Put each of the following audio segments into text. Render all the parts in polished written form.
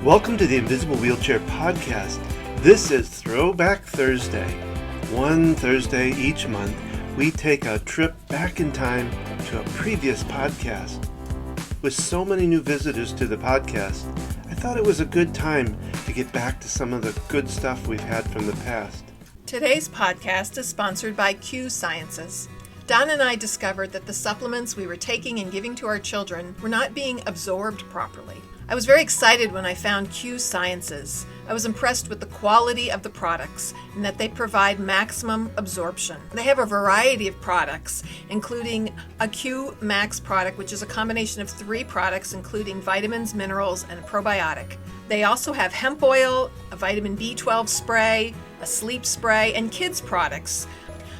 Welcome to the Invisible Wheelchair Podcast. This is Throwback Thursday. One Thursday each month, we take a trip back in time to a previous podcast. With so many new visitors to the podcast, I thought it was a good time to get back to some of the good stuff we've had from the past. Today's podcast is sponsored by ocdsigns. Don and I discovered that the supplements we were taking and giving to our children were not being absorbed properly. I was very excited when I found ocdsigns. I was impressed with the quality of the products and that they provide maximum absorption. They have a variety of products, including a Q Max product, which is a combination of 3 products, including vitamins, minerals, and a probiotic. They also have hemp oil, a vitamin B12 spray, a sleep spray, and kids products.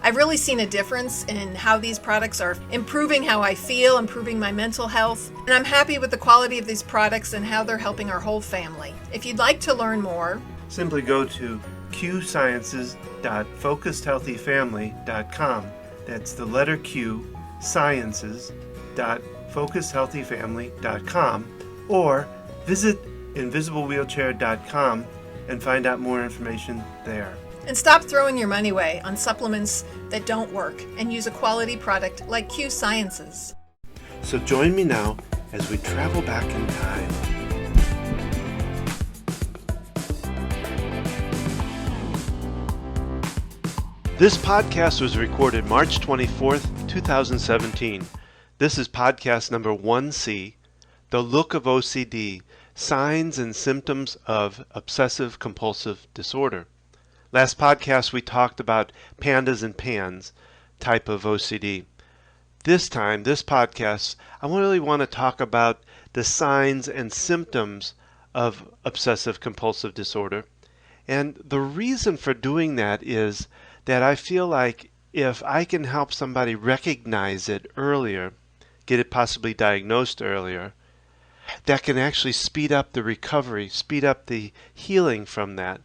I've really seen a difference in how these products are improving how I feel, improving my mental health, and I'm happy with the quality of these products and how they're helping our whole family. If you'd like to learn more, simply go to qsciences.focusedhealthyfamily.com. That's the letter Q, sciences.focusedhealthyfamily.com, or visit invisiblewheelchair.com and find out more information there. and stop throwing your money away on supplements that don't work and use a quality product like ocdsigns. So join me now as we travel back in time. This podcast was recorded March 24th, 2017. This is podcast number 1C, The Look of OCD, Signs and Symptoms of Obsessive Compulsive Disorder. Last podcast we talked about pandas and pans type of OCD. This time, this podcast, I really want to talk about the signs and symptoms of obsessive compulsive disorder. And the reason for doing that is that I feel like if I can help somebody recognize it earlier, get it possibly diagnosed earlier, that can actually speed up the recovery, speed up the healing from that.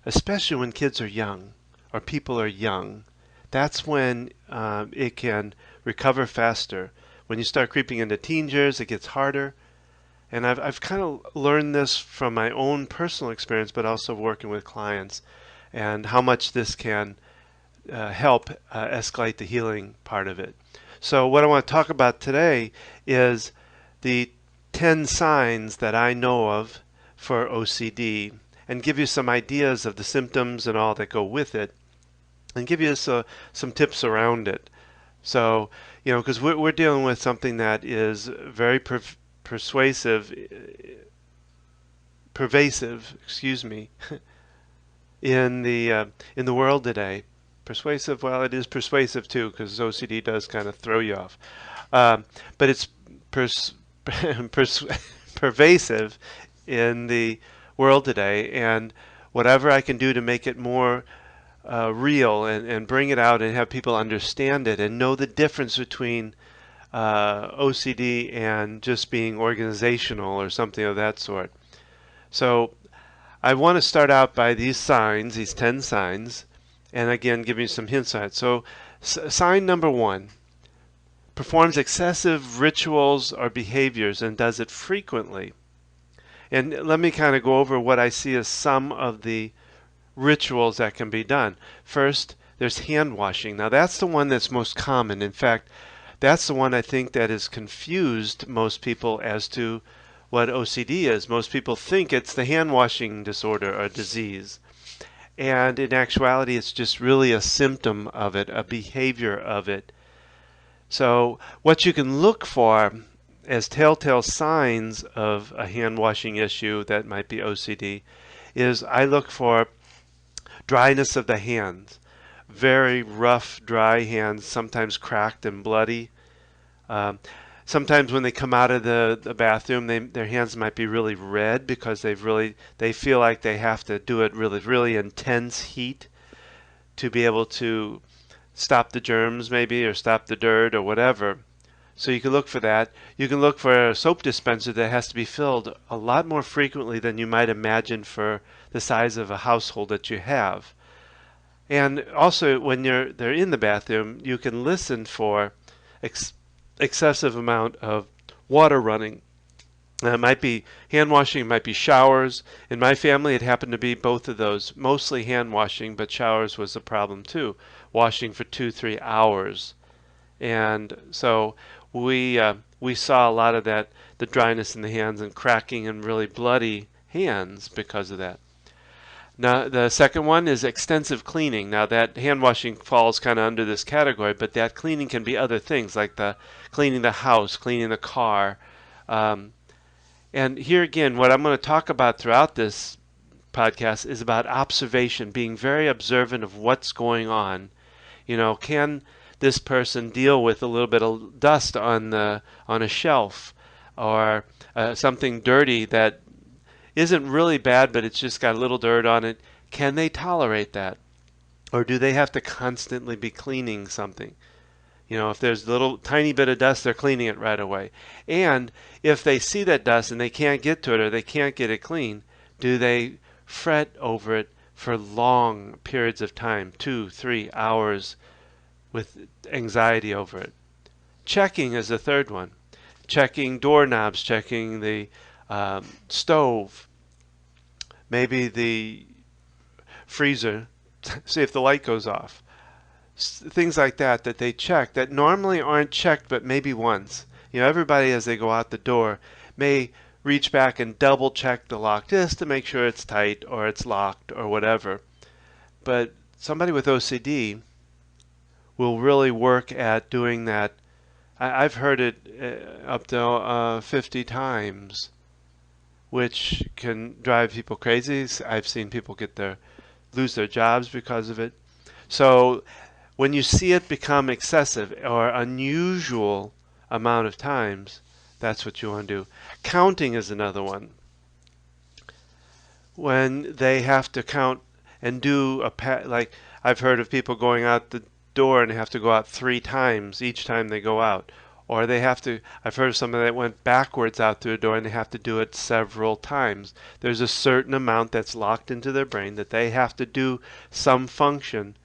Especially when kids are young or people are young. That's when it can recover faster. When you start creeping into teen years, it gets harder. And I've kind of learned this from my own personal experience, but also working with clients, and how much this can help escalate the healing part of it. So what I want to talk about today is the 10 signs that I know of for OCD, and give you some ideas of the symptoms and all that go with it, and give you some tips around it. So, because we're dealing with something that is very pervasive, in the world today. Persuasive, well, it is persuasive too, because OCD does kind of throw you off. But it's pervasive in the world today, and whatever I can do to make it more real and bring it out and have people understand it and know the difference between OCD and just being organizational or something of that sort. So I want to start out by these signs, these 10 signs, and again give you some hints on it. So sign number 1, performs excessive rituals or behaviors and does it frequently. And let me kind of go over what I see as some of the rituals that can be done. First, there's hand washing. Now that's the one that's most common. In fact, that's the one I think that has confused most people as to what OCD is. Most people think it's the hand washing disorder or disease. And in actuality, it's just really a symptom of it, a behavior of it. So what you can look for as telltale signs of a hand washing issue that might be OCD is I look for dryness of the hands, very rough, dry hands, sometimes cracked and bloody. Sometimes when they come out of the bathroom, their hands might be really red because they feel like they have to do it really intense heat to be able to stop the germs maybe, or stop the dirt or whatever. So you can look for that. You can look for a soap dispenser that has to be filled a lot more frequently than you might imagine for the size of a household that you have. And also when they're in the bathroom, you can listen for excessive amount of water running. It might be hand washing, it might be showers. In my family, it happened to be both of those, mostly hand washing, but showers was a problem too, washing for 2-3 hours. And so we saw a lot of that, the dryness in the hands and cracking and really bloody hands because of that. Now, the second one is extensive cleaning. Now, that hand washing falls kind of under this category, but that cleaning can be other things like the cleaning the house, cleaning the car. And here again, what I'm going to talk about throughout this podcast is about observation, being very observant of what's going on. Can this person deal with a little bit of dust on a shelf, or something dirty that isn't really bad, but it's just got a little dirt on it? Can they tolerate that? Or do they have to constantly be cleaning something? If there's a little tiny bit of dust, they're cleaning it right away. And if they see that dust and they can't get to it or they can't get it clean, do they fret over it for long periods of time, 2-3 hours, with anxiety over it? Checking is the third one. Checking doorknobs, checking the stove, maybe the freezer, see if the light goes off. Things like that they check that normally aren't checked, but maybe once. Everybody as they go out the door may reach back and double check the lock just to make sure it's tight or it's locked or whatever. But somebody with OCD will really work at doing that. I've heard it up to 50 times, which can drive people crazy. I've seen people lose their jobs because of it. So when you see it become excessive or unusual amount of times, that's what you want to do. Counting is another one. When they have to count and do like I've heard of people going out the door and they have to go out 3 times each time they go out. Or I've heard of somebody that went backwards out through a door and they have to do it several times. There's a certain amount that's locked into their brain that they have to do some function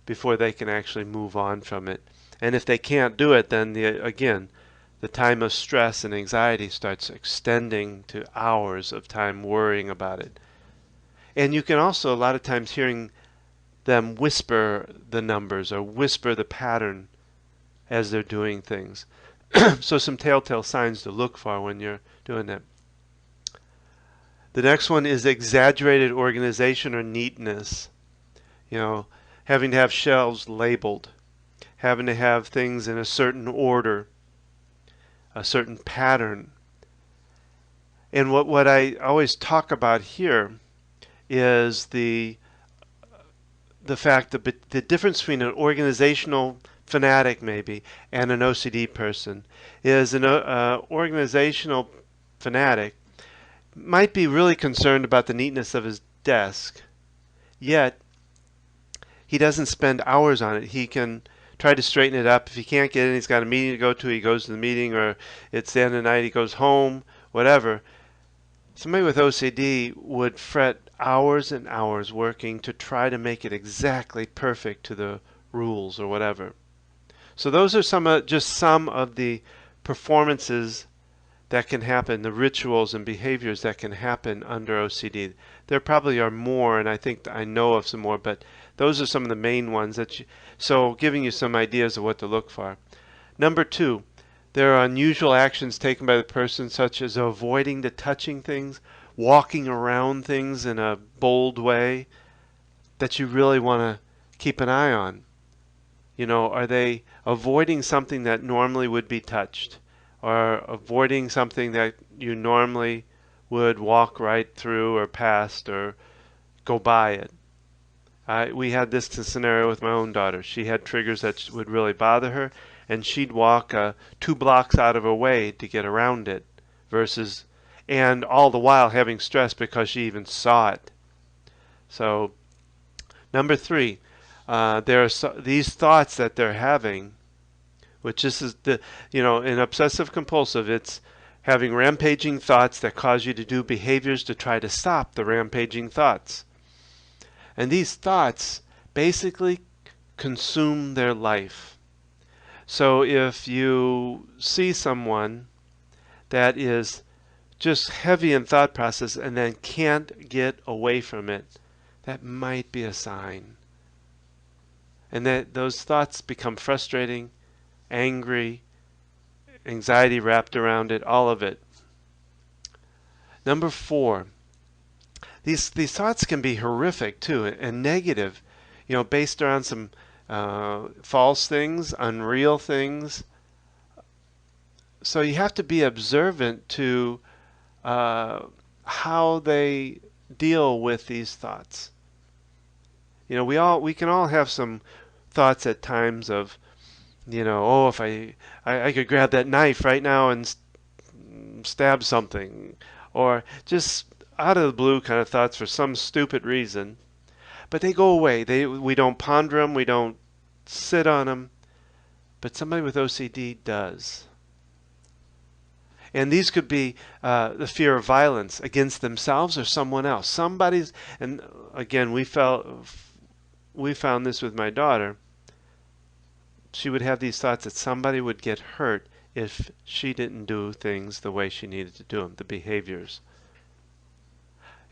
before they can actually move on from it. And if they can't do it, then again, the time of stress and anxiety starts extending to hours of time worrying about it. And you can also, a lot of times, hearing them whisper the numbers or whisper the pattern as they're doing things. So some telltale signs to look for when you're doing that. The next one is exaggerated organization or neatness. Having to have shelves labeled, having to have things in a certain order, a certain pattern. And what I always talk about here is the fact that the difference between an organizational fanatic maybe and an OCD person is an organizational fanatic might be really concerned about the neatness of his desk, yet he doesn't spend hours on it. He can try to straighten it up. If he can't get in, he's got a meeting to go to, he goes to the meeting, or it's the end of the night, he goes home, whatever. Somebody with OCD would fret hours and hours working to try to make it exactly perfect to the rules or whatever. So those are just some of the performances that can happen, the rituals and behaviors that can happen under OCD. There probably are more, and I think I know of some more, but those are some of the main ones so giving you some ideas of what to look for. Number 2, there are unusual actions taken by the person, such as avoiding the touching things, walking around things in a bold way that you really want to keep an eye on. Are they avoiding something that normally would be touched, or avoiding something that you normally would walk right through or past or go by it? We had this scenario with my own daughter. She had triggers that would really bother her, and she'd walk 2 blocks out of her way to get around it, and all the while having stress because she even saw it. So, number 3, there are these thoughts that they're having, which this is in obsessive compulsive, it's having rampaging thoughts that cause you to do behaviors to try to stop the rampaging thoughts. And these thoughts basically consume their life. So if you see someone that is just heavy in thought process and then can't get away from it, that might be a sign. And that those thoughts become frustrating, angry, anxiety wrapped around it, all of it. Number 4, these thoughts can be horrific too and negative, based around some false things, unreal things. So you have to be observant to how they deal with these thoughts. We can all have some thoughts at times of, if I could grab that knife right now and stab something, or just out of the blue kind of thoughts for some stupid reason. But they go away. We don't ponder them. We don't sit on them. But somebody with OCD does. And these could be the fear of violence against themselves or someone else. And again, we found this with my daughter. She would have these thoughts that somebody would get hurt if she didn't do things the way she needed to do them, the behaviors.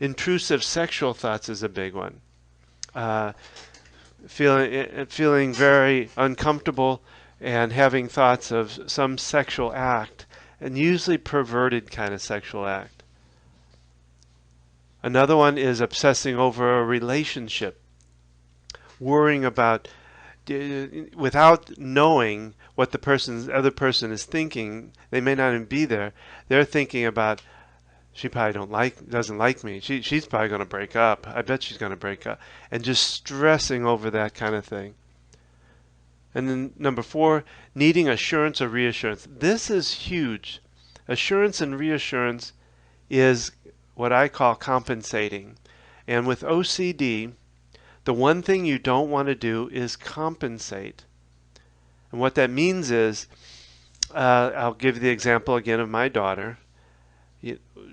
Intrusive sexual thoughts is a big one. Feeling very uncomfortable and having thoughts of some sexual act, and usually perverted kind of sexual act. Another one is obsessing over a relationship, worrying about, without knowing what the other person is thinking. They may not even be there. They're thinking about, she probably doesn't like me. She's probably going to break up. I bet she's going to break up. And just stressing over that kind of thing. And then number 4, needing assurance or reassurance. This is huge. Assurance and reassurance is what I call compensating. And with OCD, the one thing you don't want to do is compensate. And what that means is, I'll give you the example again of my daughter.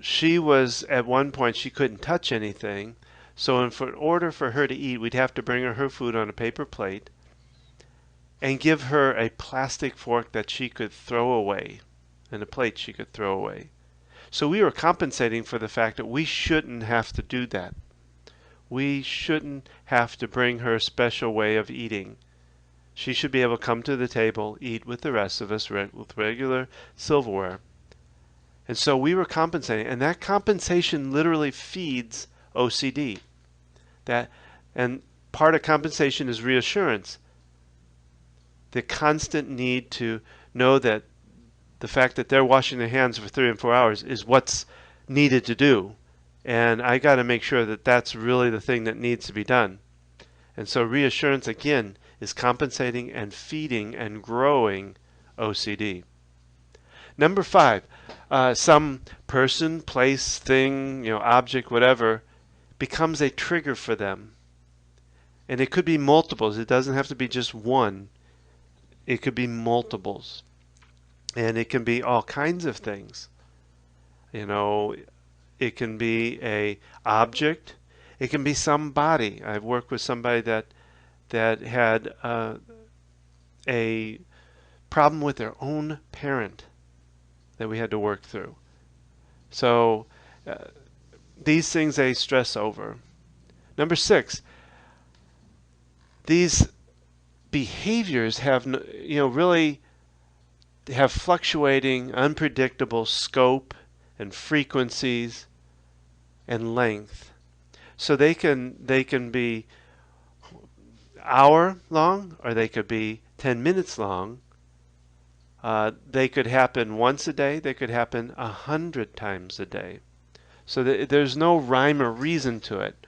She was, at one point, she couldn't touch anything. So in order for her to eat, we'd have to bring her food on a paper plate and give her a plastic fork that she could throw away and a plate she could throw away. So we were compensating for the fact that we shouldn't have to do that. We shouldn't have to bring her a special way of eating. She should be able to come to the table, eat with the rest of us with regular silverware. And so we were compensating, and that compensation literally feeds OCD. And part of compensation is reassurance. The constant need to know that the fact that they're washing their hands for 3 and 4 hours is what's needed to do. And I got to make sure that that's really the thing that needs to be done. And so reassurance, again, is compensating and feeding and growing OCD. Number 5, some person, place, thing, object, whatever, becomes a trigger for them. And it could be multiples. It doesn't have to be just one. It could be multiples. And it can be all kinds of things. It can be a object. It can be somebody. I've worked with somebody that had a problem with their own parent that we had to work through. So these things they stress over. Number 6, these behaviors have really have fluctuating, unpredictable scope and frequencies and length. So they can be hour long, or they could be 10 minutes long. They could happen once a day. They could happen 100 times a day. So there's no rhyme or reason to it.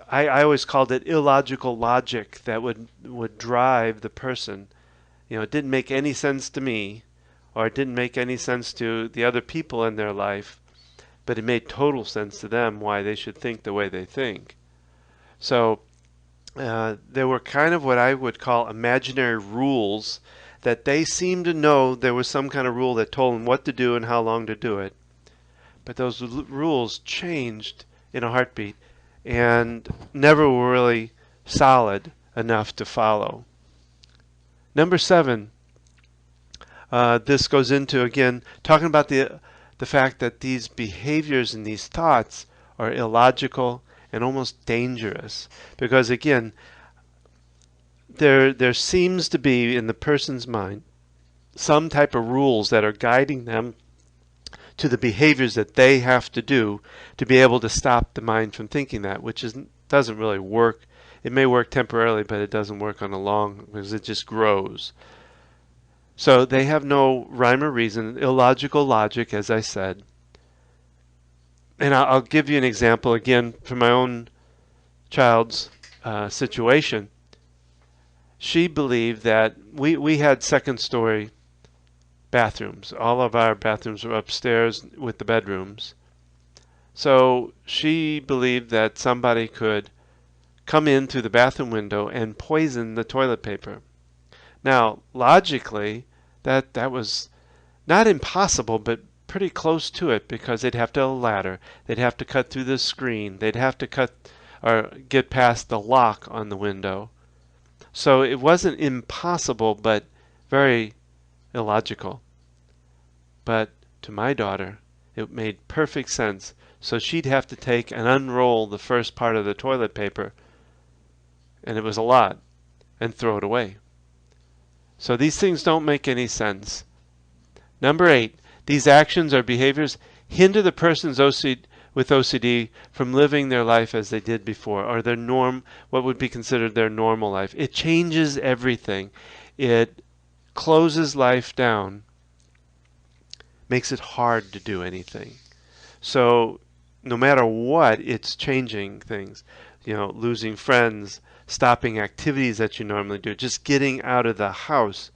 I always called it illogical logic that would drive the person. It didn't make any sense to me, or it didn't make any sense to the other people in their life, but it made total sense to them why they should think the way they think. So there were kind of what I would call imaginary rules that they seemed to know there was some kind of rule that told them what to do and how long to do it. But those rules changed in a heartbeat and never were really solid enough to follow. Number 7, this goes into, again, talking about the the fact that these behaviors and these thoughts are illogical and almost dangerous. Because again, there seems to be in the person's mind some type of rules that are guiding them to the behaviors that they have to do to be able to stop the mind from thinking that, which doesn't really work. It may work temporarily, but it doesn't work on the long, because it just grows. So they have no rhyme or reason, illogical logic, as I said. And I'll give you an example again from my own child's situation. She believed that we had second story bathrooms. All of our bathrooms were upstairs with the bedrooms. So she believed that somebody could come in through the bathroom window and poison the toilet paper. Now, logically, that was not impossible, but pretty close to it, because they'd have to have a ladder. They'd have to cut through the screen. They'd have to cut or get past the lock on the window. So it wasn't impossible, but very illogical. But to my daughter, it made perfect sense. So she'd have to take and unroll the first part of the toilet paper, and it was a lot, and throw it away. So these things don't make any sense. Number 8, these actions or behaviors hinder the person's with OCD from living their life as they did before, or their what would be considered their normal life. It changes everything. It closes life down, makes it hard to do anything. So no matter what, it's changing things. Losing friends, stopping activities that you normally do, just getting out of the house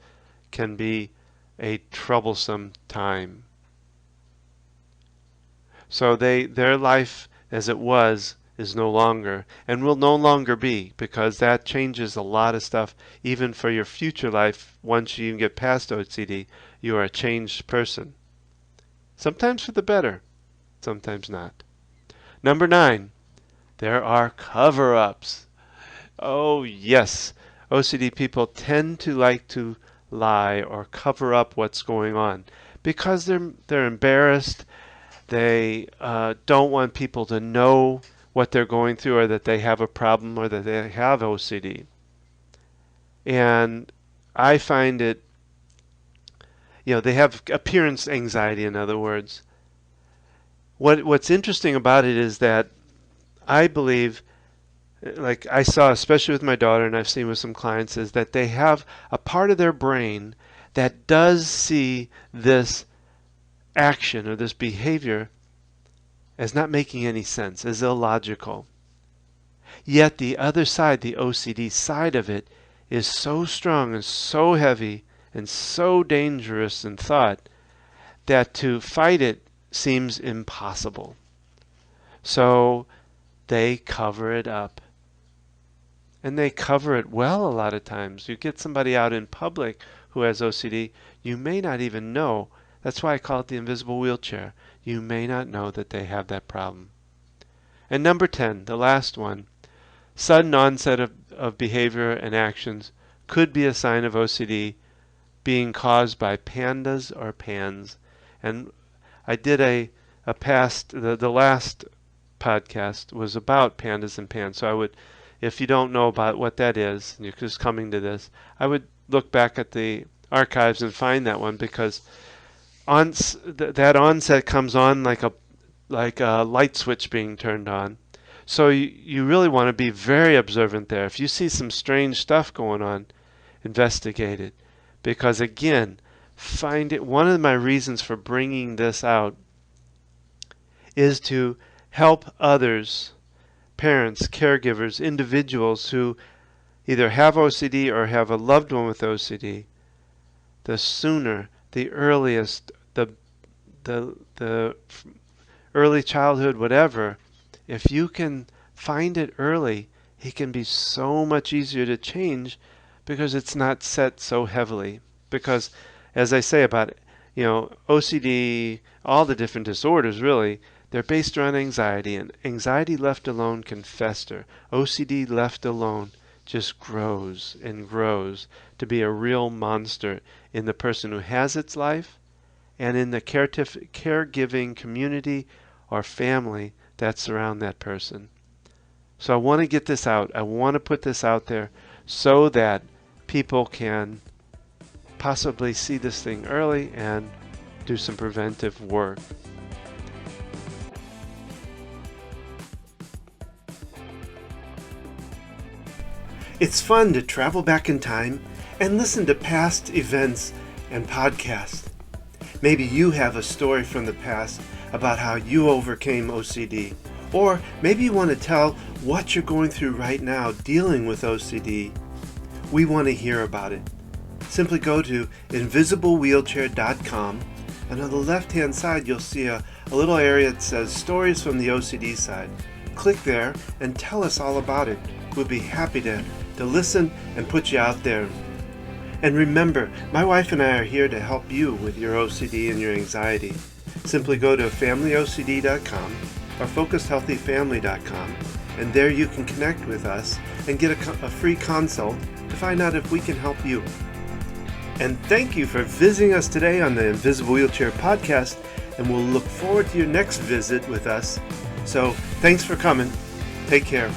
can be a troublesome time. So their life as it was is no longer, and will no longer be, because that changes a lot of stuff. Even for your future life, once you even get past OCD, you are a changed person. Sometimes for the better, sometimes not. Number 9, there are cover-ups. Oh yes, OCD people tend to like to lie or cover up what's going on because they're embarrassed. They don't want people to know what they're going through, or that they have a problem, or that they have OCD. And I find it, they have appearance anxiety, in other words. What's interesting about it is that I believe, like I saw, especially with my daughter, and I've seen with some clients, is that they have a part of their brain that does see this action or this behavior as not making any sense, as illogical. Yet the other side, the OCD side of it, is so strong and so heavy and so dangerous in thought that to fight it seems impossible. So they cover it up. And they cover it well a lot of times. You get somebody out in public who has OCD, you may not even know. That's why I call it the invisible wheelchair. You may not know that they have that problem. And number 10, the last one, sudden onset of behavior and actions could be a sign of OCD being caused by pandas or pans. And I did the last podcast was about pandas and pans. So I would, if you don't know about what that is, and you're just coming to this, I would look back at the archives and find that one, because that onset comes on like a light switch being turned on. So you really want to be very observant there. If you see some strange stuff going on, investigate it. Because again, find it. One of my reasons for bringing this out is to help others, parents, caregivers, individuals who either have OCD or have a loved one with OCD. The sooner, the earliest, the early childhood, whatever, if you can find it early, it can be so much easier to change, because it's not set so heavily. Because, as I say about OCD, all the different disorders really, they're based around anxiety, and anxiety left alone can fester. OCD left alone just grows and grows to be a real monster in the person who has its life and in the caregiving community or family that surround that person. So I want to get this out. I want to put this out there so that people can possibly see this thing early and do some preventive work. It's fun to travel back in time and listen to past events and podcasts. Maybe you have a story from the past about how you overcame OCD. Or maybe you want to tell what you're going through right now dealing with OCD. We want to hear about it. Simply go to invisiblewheelchair.com, and on the left-hand side you'll see a little area that says Stories from the OCD Side. Click there and tell us all about it. We'll be happy to listen and put you out there. And remember, my wife and I are here to help you with your OCD and your anxiety. Simply go to familyocd.com or focusedhealthyfamily.com, and there you can connect with us and get a free consult to find out if we can help you. And thank you for visiting us today on the Invisible Wheelchair Podcast, and we'll look forward to your next visit with us. So thanks for coming. Take care.